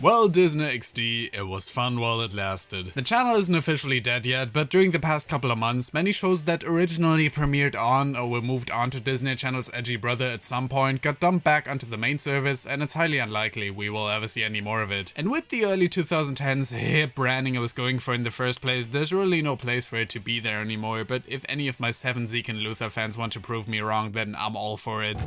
Well, Disney XD, it was fun while it lasted. The channel isn't officially dead yet, but during the past couple of months, many shows that originally premiered on or were moved on to Disney Channel's edgy brother at some point got dumped back onto the main service, and it's highly unlikely we will ever see any more of it. And with the early 2010s hip branding I was going for in the first place, there's really no place for it to be there anymore, but if any of my 7 Zeke and Luther fans want to prove me wrong, then I'm all for it.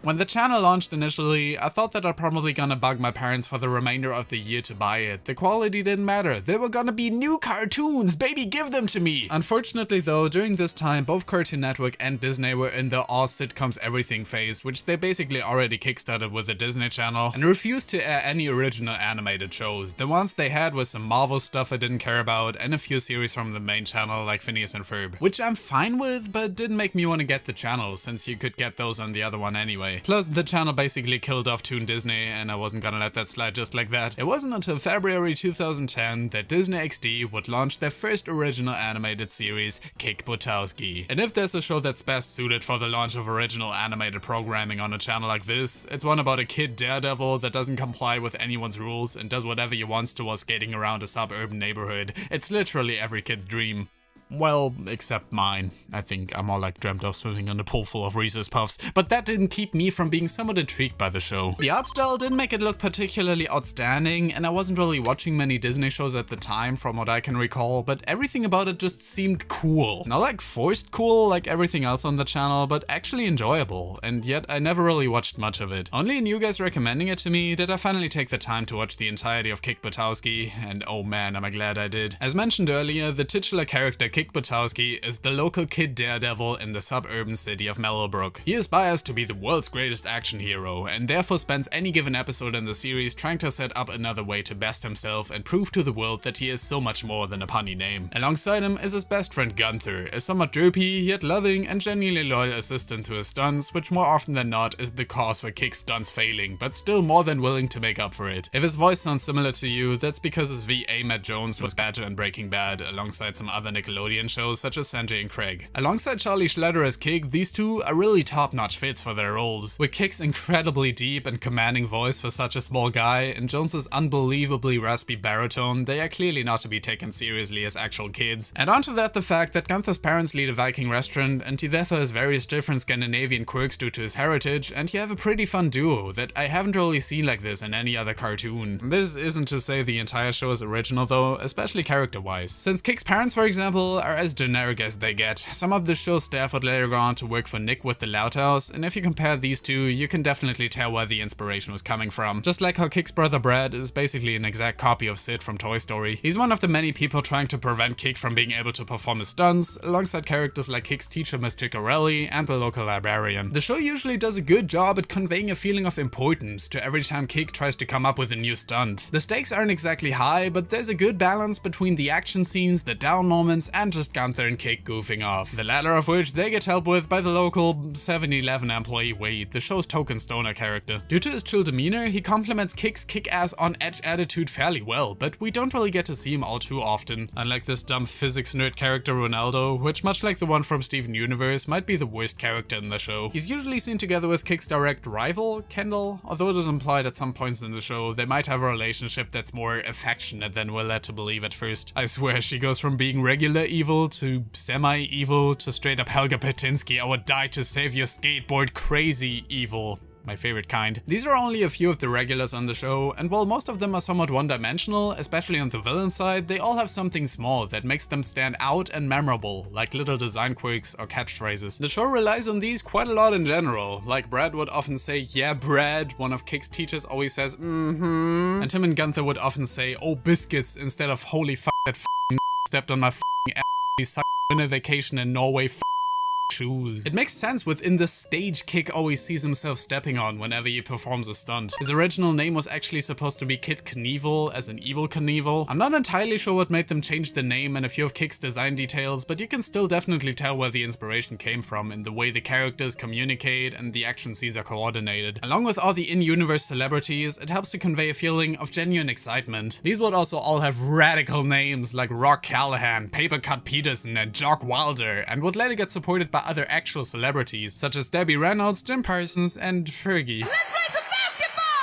When the channel launched initially, I thought that I'd probably gonna bug my parents for the remainder of the year to buy it. The quality didn't matter. There were gonna be new cartoons, baby, give them to me! Unfortunately though, during this time, both Cartoon Network and Disney were in the all sitcoms everything phase, which they basically already kickstarted with the Disney Channel, and refused to air any original animated shows. The ones they had were some Marvel stuff I didn't care about, and a few series from the main channel like Phineas and Ferb, which I'm fine with, but didn't make me want to get the channel, since you could get those on the other one anyway. Plus, the channel basically killed off Toon Disney, and I wasn't gonna let that slide just like that. It wasn't until February 2010 that Disney XD would launch their first original animated series, Kick Buttowski. And if there's a show that's best suited for the launch of original animated programming on a channel like this, it's one about a kid daredevil that doesn't comply with anyone's rules and does whatever he wants to while skating around a suburban neighborhood. It's literally every kid's dream. Well, except mine. I think I more like dreamt of swimming in a pool full of Reese's Puffs, but that didn't keep me from being somewhat intrigued by the show. The art style didn't make it look particularly outstanding, and I wasn't really watching many Disney shows at the time from what I can recall, but everything about it just seemed cool. Not like forced cool like everything else on the channel, but actually enjoyable, and yet I never really watched much of it. Only in you guys recommending it to me did I finally take the time to watch the entirety of Kick Buttowski, and oh man, am I glad I did. As mentioned earlier, the titular character Kick Buttowski is the local kid daredevil in the suburban city of Mellowbrook. He aspires to be the world's greatest action hero, and therefore spends any given episode in the series trying to set up another way to best himself and prove to the world that he is so much more than a punny name. Alongside him is his best friend Gunther, a somewhat derpy yet loving and genuinely loyal assistant to his stunts, which more often than not is the cause for Kick's stunts failing, but still more than willing to make up for it. If his voice sounds similar to you, that's because his VA Matt Jones was Badger in Breaking Bad, alongside some other Nickelodeon shows such as Sanjay and Craig. Alongside Charlie Schlatter as Kick, these two are really top-notch fits for their roles. With Kick's incredibly deep and commanding voice for such a small guy, and Jones's unbelievably raspy baritone, they are clearly not to be taken seriously as actual kids. And onto that the fact that Gunther's parents lead a Viking restaurant, and he therefore has various different Scandinavian quirks due to his heritage, and you have a pretty fun duo that I haven't really seen like this in any other cartoon. This isn't to say the entire show is original though, especially character-wise. Since Kick's parents, for example, are as generic as they get. Some of the show's staff would later go on to work for Nick with the Loud House, and if you compare these two, you can definitely tell where the inspiration was coming from. Just like how Kick's brother Brad is basically an exact copy of Sid from Toy Story. He's one of the many people trying to prevent Kick from being able to perform his stunts, alongside characters like Kick's teacher Mr. Corelli and the local librarian. The show usually does a good job at conveying a feeling of importance to every time Kick tries to come up with a new stunt. The stakes aren't exactly high, but there's a good balance between the action scenes, the down moments, and just Gunther and Kick goofing off. The latter of which they get help with by the local 7-Eleven employee Wade, the show's token stoner character. Due to his chill demeanor, he complements Kick's kick-ass on-edge attitude fairly well, but we don't really get to see him all too often. Unlike this dumb physics nerd character Ronaldo, which much like the one from Steven Universe, might be the worst character in the show. He's usually seen together with Kick's direct rival, Kendall, although it is implied at some points in the show they might have a relationship that's more affectionate than we're led to believe at first. I swear, she goes from being regular evil to semi-evil to straight up Helga Petinsky, I would die to save your skateboard crazy evil. My favorite kind. These are only a few of the regulars on the show, and while most of them are somewhat one-dimensional, especially on the villain side, they all have something small that makes them stand out and memorable, like little design quirks or catchphrases. The show relies on these quite a lot in general, like Brad would often say, "Yeah, Brad," one of Kick's teachers always says, "mm-hmm," and Tim and Gunther would often say, "Oh, biscuits," instead of "Holy fuck, that stepped on my ass, he sucked in a vacation in Norway, shoes." It makes sense within the stage Kick always sees himself stepping on whenever he performs a stunt. His original name was actually supposed to be Kid Knievel, as in Evil Knievel. I'm not entirely sure what made them change the name and a few of Kick's design details, but you can still definitely tell where the inspiration came from in the way the characters communicate and the action scenes are coordinated. Along with all the in-universe celebrities, it helps to convey a feeling of genuine excitement. These would also all have radical names like Rock Callahan, Papercut Peterson, and Jock Wilder, and would later get supported by by other actual celebrities, such as Debbie Reynolds, Jim Parsons, and Fergie.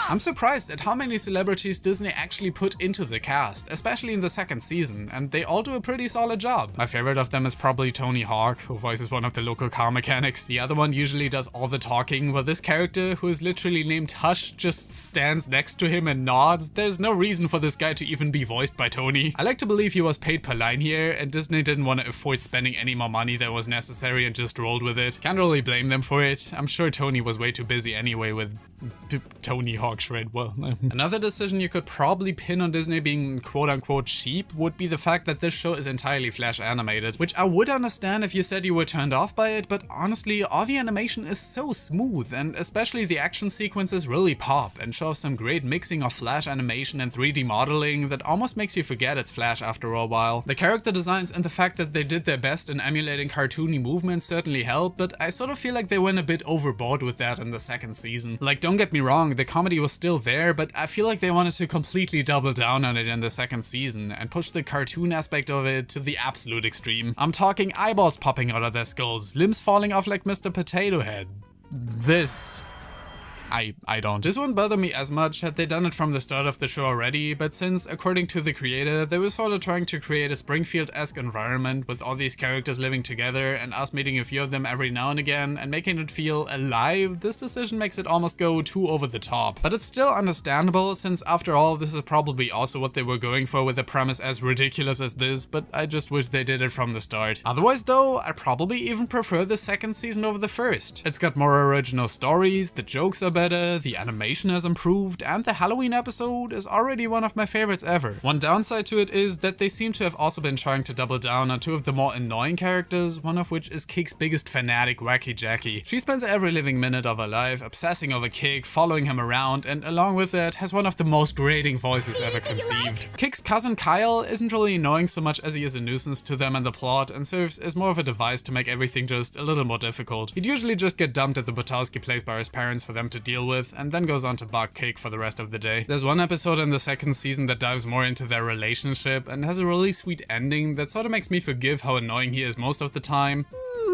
I'm surprised at how many celebrities Disney actually put into the cast, especially in the second season, and they all do a pretty solid job. My favorite of them is probably Tony Hawk, who voices one of the local car mechanics. The other one usually does all the talking, while this character, who is literally named Hush, just stands next to him and nods. There's no reason for this guy to even be voiced by Tony. I like to believe he was paid per line here, and Disney didn't want to afford spending any more money than was necessary and just rolled with it. Can't really blame them for it. I'm sure Tony was way too busy anyway with Tony Hawk Shred. Well, another decision you could probably pin on Disney being quote-unquote cheap would be the fact that this show is entirely Flash animated, which I would understand if you said you were turned off by it, but honestly, all the animation is so smooth, and especially the action sequences really pop and show some great mixing of Flash animation and 3D modeling that almost makes you forget it's Flash after a while. The character designs and the fact that they did their best in emulating cartoony movements certainly help, but I sort of feel like they went a bit overboard with that in the second season. Like, don't get me wrong, the comedy was still there, but I feel like they wanted to completely double down on it in the second season and push the cartoon aspect of it to the absolute extreme. I'm talking eyeballs popping out of their skulls, limbs falling off like Mr. Potato Head. This... I don't. This wouldn't bother me as much had they done it from the start of the show already, but since, according to the creator, they were sort of trying to create a Springfield-esque environment with all these characters living together and us meeting a few of them every now and again and making it feel alive, this decision makes it almost go too over the top. But it's still understandable, since after all, this is probably also what they were going for with a premise as ridiculous as this, but I just wish they did it from the start. Otherwise though, I probably even prefer the second season over the first. It's got more original stories, the jokes are better, the animation has improved, and the Halloween episode is already one of my favorites ever. One downside to it is that they seem to have also been trying to double down on two of the more annoying characters, one of which is Kik's biggest fanatic, Wacky Jackie. She spends every living minute of her life obsessing over Kik, following him around, and along with that has one of the most grating voices ever conceived. Kik's cousin Kyle isn't really annoying so much as he is a nuisance to them and the plot, and serves as more of a device to make everything just a little more difficult. He'd usually just get dumped at the Butowski place by his parents for them to deal with, and then goes on to bug Kik for the rest of the day. There's one episode in the second season that dives more into their relationship and has a really sweet ending that sort of makes me forgive how annoying he is most of the time.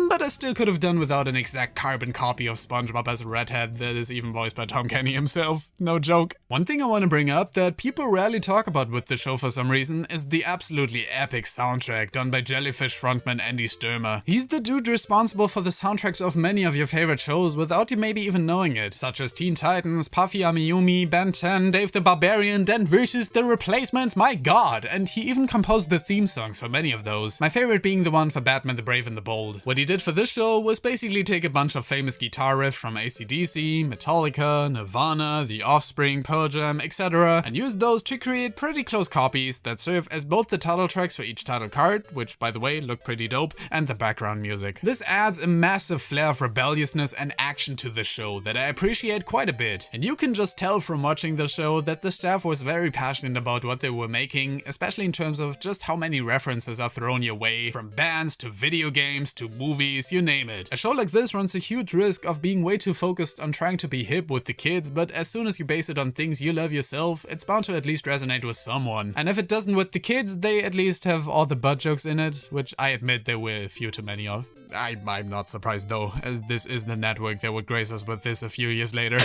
But I still could have done without an exact carbon copy of SpongeBob as a redhead that is even voiced by Tom Kenny himself. No joke. One thing I want to bring up that people rarely talk about with the show for some reason is the absolutely epic soundtrack done by Jellyfish frontman Andy Sturmer. He's the dude responsible for the soundtracks of many of your favorite shows without you maybe even knowing it, such as Teen Titans, Puffy Amiyumi, Ben 10, Dave the Barbarian, Dan vs. The Replacements, my god, and he even composed the theme songs for many of those. My favorite being the one for Batman the Brave and the Bold. What he did for this show was basically take a bunch of famous guitar riffs from AC/DC, Metallica, Nirvana, The Offspring, Pearl Jam, etc. and use those to create pretty close copies that serve as both the title tracks for each title card, which by the way look pretty dope, and the background music. This adds a massive flair of rebelliousness and action to the show that I appreciate quite a bit, and you can just tell from watching the show that the staff was very passionate about what they were making, especially in terms of just how many references are thrown your way, from bands to video games to movies, you name it. A show like this runs a huge risk of being way too focused on trying to be hip with the kids, but as soon as you base it on things you love yourself, it's bound to at least resonate with someone. And if it doesn't with the kids, they at least have all the butt jokes in it, which I admit there were a few too many of. I'm not surprised though, as this is the network that would grace us with this a few years later.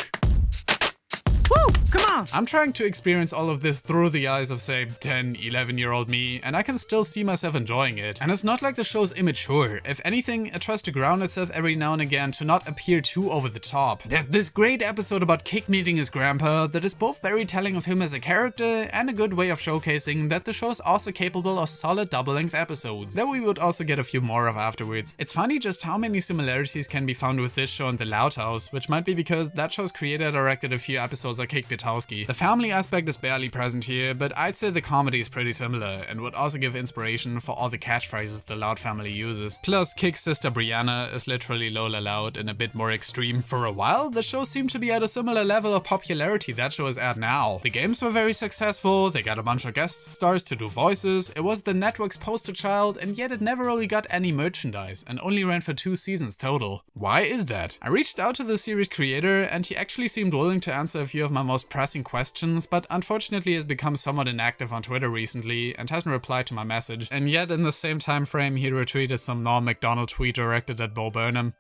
Woo! Come on! I'm trying to experience all of this through the eyes of, say, 10, 11-year-old me, and I can still see myself enjoying it. And it's not like the show's immature. If anything, it tries to ground itself every now and again to not appear too over the top. There's this great episode about Kik meeting his grandpa that is both very telling of him as a character and a good way of showcasing that the show is also capable of solid double-length episodes, that we would also get a few more of afterwards. It's funny just how many similarities can be found with this show and The Loud House, which might be because that show's creator directed a few episodes of Kik Butowski. The family aspect is barely present here, but I'd say the comedy is pretty similar and would also give inspiration for all the catchphrases the Loud family uses. Plus, Kik's sister Brianna is literally Lola Loud and a bit more extreme. For a while, the show seemed to be at a similar level of popularity that show is at now. The games were very successful, they got a bunch of guest stars to do voices, it was the network's poster child, and yet it never really got any merchandise and only ran for 2 seasons total. Why is that? I reached out to the series creator and he actually seemed willing to answer a few of my most pressing asking questions, but unfortunately has become somewhat inactive on Twitter recently and hasn't replied to my message. And yet in the same time frame he retweeted some Norm Macdonald tweet directed at Bo Burnham.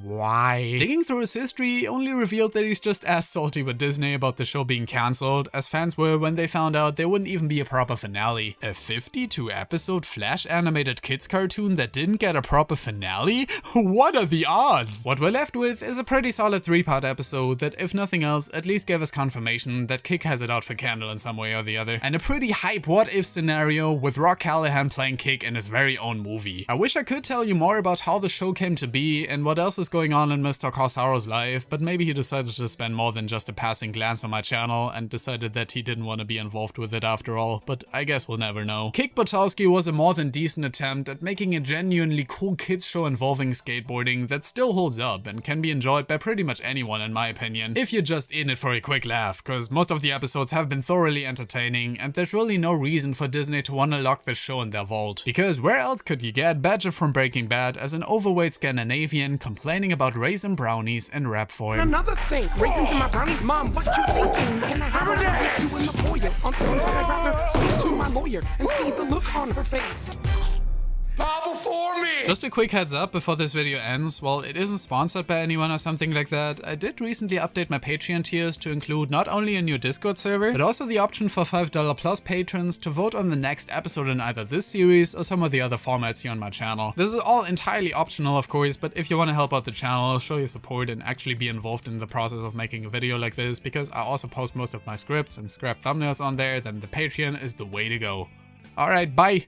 Why? Digging through his history only revealed that he's just as salty with Disney about the show being cancelled as fans were when they found out there wouldn't even be a proper finale. A 52 episode Flash animated kids cartoon that didn't get a proper finale? What are the odds? What we're left with is a pretty solid 3-part episode that, if nothing else, at least gave us confirmation that Kick has it out for Kendall in some way or the other, and a pretty hype what if scenario with Rock Callahan playing Kick in his very own movie. I wish I could tell you more about how the show came to be and what else is going on in Mr. Corsaro's life, but maybe he decided to spend more than just a passing glance on my channel and decided that he didn't want to be involved with it after all, but I guess we'll never know. Kick Buttowski was a more than decent attempt at making a genuinely cool kids show involving skateboarding that still holds up and can be enjoyed by pretty much anyone in my opinion, if you're just in it for a quick laugh, cause most of the episodes have been thoroughly entertaining and there's really no reason for Disney to want to lock this show in their vault. Because where else could you get Badger from Breaking Bad as an overweight Scandinavian complaining about raisin brownies and rap form? Another thing, raisins in my brownies, mom, what you thinking? Can I have a day? You in the foyer, on Sunday, I'd rather speak to my lawyer and see the look on her face. Bow before me! Just a quick heads up before this video ends, while it isn't sponsored by anyone or something like that, I did recently update my Patreon tiers to include not only a new Discord server, but also the option for $5 plus patrons to vote on the next episode in either this series or some of the other formats here on my channel. This is all entirely optional of course, but if you want to help out the channel, show your support and actually be involved in the process of making a video like this, because I also post most of my scripts and scrap thumbnails on there, then the Patreon is the way to go. Alright, bye!